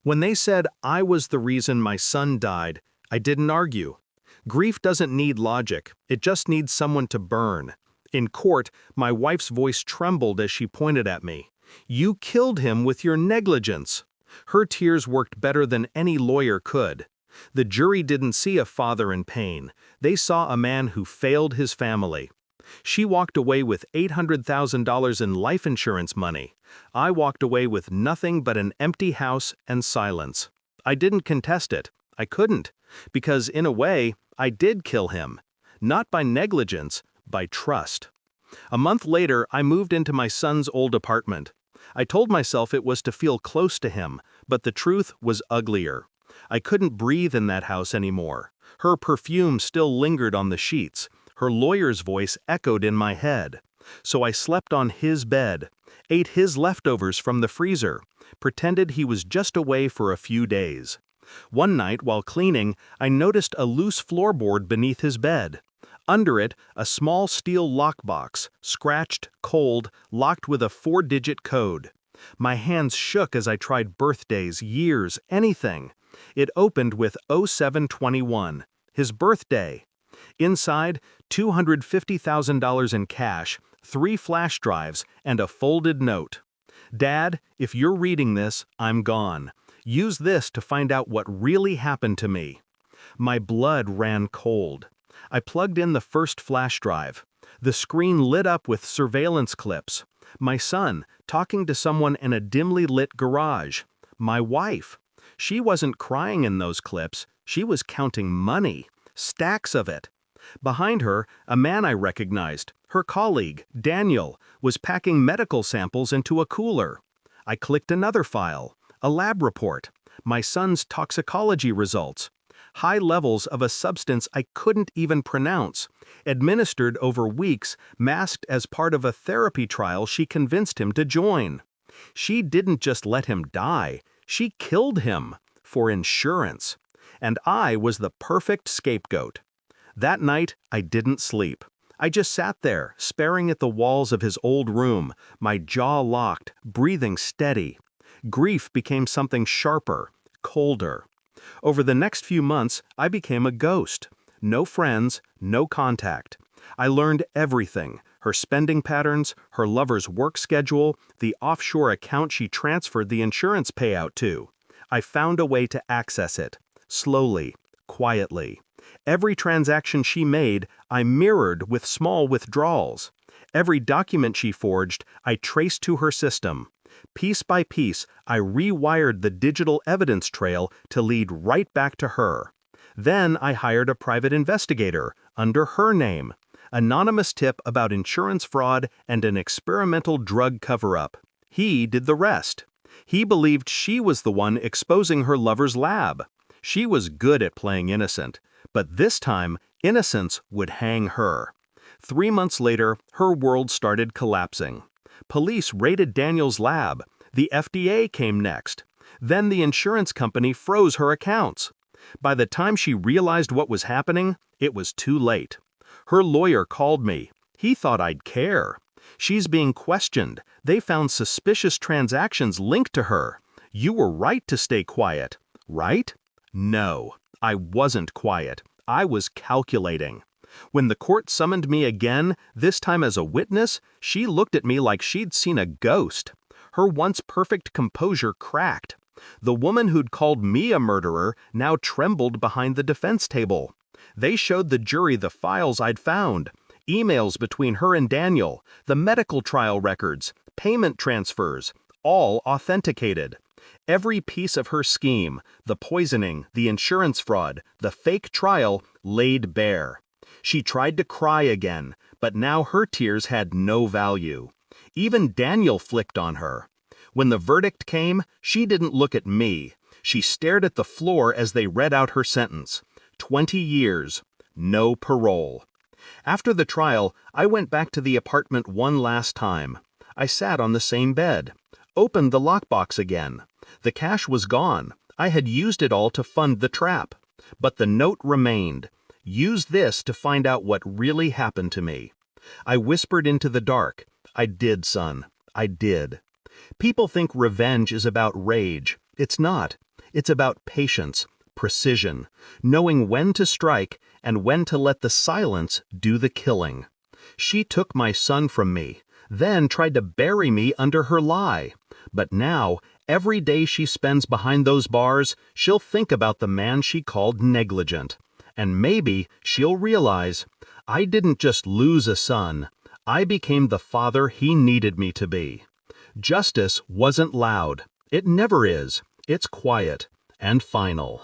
When they said I was the reason my son died, I didn't argue. Grief doesn't need logic, it just needs someone to burn. In court, my wife's voice trembled as she pointed at me. "You killed him with your negligence." Her tears worked better than any lawyer could. The jury didn't see a father in pain, they saw a man who failed his family. She walked away with $800,000 in life insurance money. I walked away with nothing but an empty house and silence. I didn't contest it. I couldn't. Because in a way, I did kill him. Not by negligence, by trust. A month later, I moved into my son's old apartment. I told myself it was to feel close to him, but the truth was uglier. I couldn't breathe in that house anymore. Her perfume still lingered on the sheets. Her lawyer's voice echoed in my head. So I slept on his bed, ate his leftovers from the freezer, pretended he was just away for a few days. One night, while cleaning, I noticed a loose floorboard beneath his bed. Under it, a small steel lockbox, scratched, cold, locked with a 4-digit code. My hands shook as I tried birthdays, years, anything. It opened with 0721, his birthday. Inside, $250,000 in cash, 3 flash drives, and a folded note. "Dad, if you're reading this, I'm gone. Use this to find out what really happened to me." My blood ran cold. I plugged in the first flash drive. The screen lit up with surveillance clips. My son, talking to someone in a dimly lit garage. My wife. She wasn't crying in those clips, she was counting money. Stacks of it. Behind her, a man I recognized, her colleague, Daniel, was packing medical samples into a cooler. I clicked another file, a lab report, my son's toxicology results. High levels of a substance I couldn't even pronounce, administered over weeks, masked as part of a therapy trial she convinced him to join. She didn't just let him die, she killed him, for insurance. And I was the perfect scapegoat. That night, I didn't sleep. I just sat there, staring at the walls of his old room, my jaw locked, breathing steady. Grief became something sharper, colder. Over the next few months, I became a ghost. No friends, no contact. I learned everything: her spending patterns, her lover's work schedule, the offshore account she transferred the insurance payout to. I found a way to access it. Slowly, quietly. Every transaction she made, I mirrored with small withdrawals. Every document she forged, I traced to her system. Piece by piece, I rewired the digital evidence trail to lead right back to her. Then I hired a private investigator, under her name. Anonymous tip about insurance fraud and an experimental drug cover-up. He did the rest. He believed she was the one exposing her lover's lab. She was good at playing innocent, but this time, innocence would hang her. 3 months later, her world started collapsing. Police raided Daniel's lab. The FDA came next. Then the insurance company froze her accounts. By the time she realized what was happening, it was too late. Her lawyer called me. He thought I'd care. "She's being questioned. They found suspicious transactions linked to her. You were right to stay quiet." Right? No, I wasn't quiet. I was calculating. When the court summoned me again, this time as a witness, she looked at me like she'd seen a ghost. Her once perfect composure cracked. The woman who'd called me a murderer now trembled behind the defense table. They showed the jury the files I'd found, emails between her and Daniel, the medical trial records, payment transfers, all authenticated. Every piece of her scheme, the poisoning, the insurance fraud, the fake trial, laid bare. She tried to cry again, but now her tears had no value. Even Daniel flicked on her. When the verdict came, she didn't look at me. She stared at the floor as they read out her sentence. 20 years. No parole. After the trial, I went back to the apartment one last time. I sat on the same bed. Opened the lockbox again. The cash was gone. I had used it all to fund the trap. But the note remained. Use this to find out what really happened to me. I whispered into the dark. I did, son. I did. People think revenge is about rage. It's not. It's about patience, precision, knowing when to strike and when to let the silence do the killing. She took my son from me, then tried to bury me under her lie. But now, every day she spends behind those bars, she'll think about the man she called negligent. And maybe she'll realize, I didn't just lose a son, I became the father he needed me to be. Justice wasn't loud. It never is. It's quiet and final.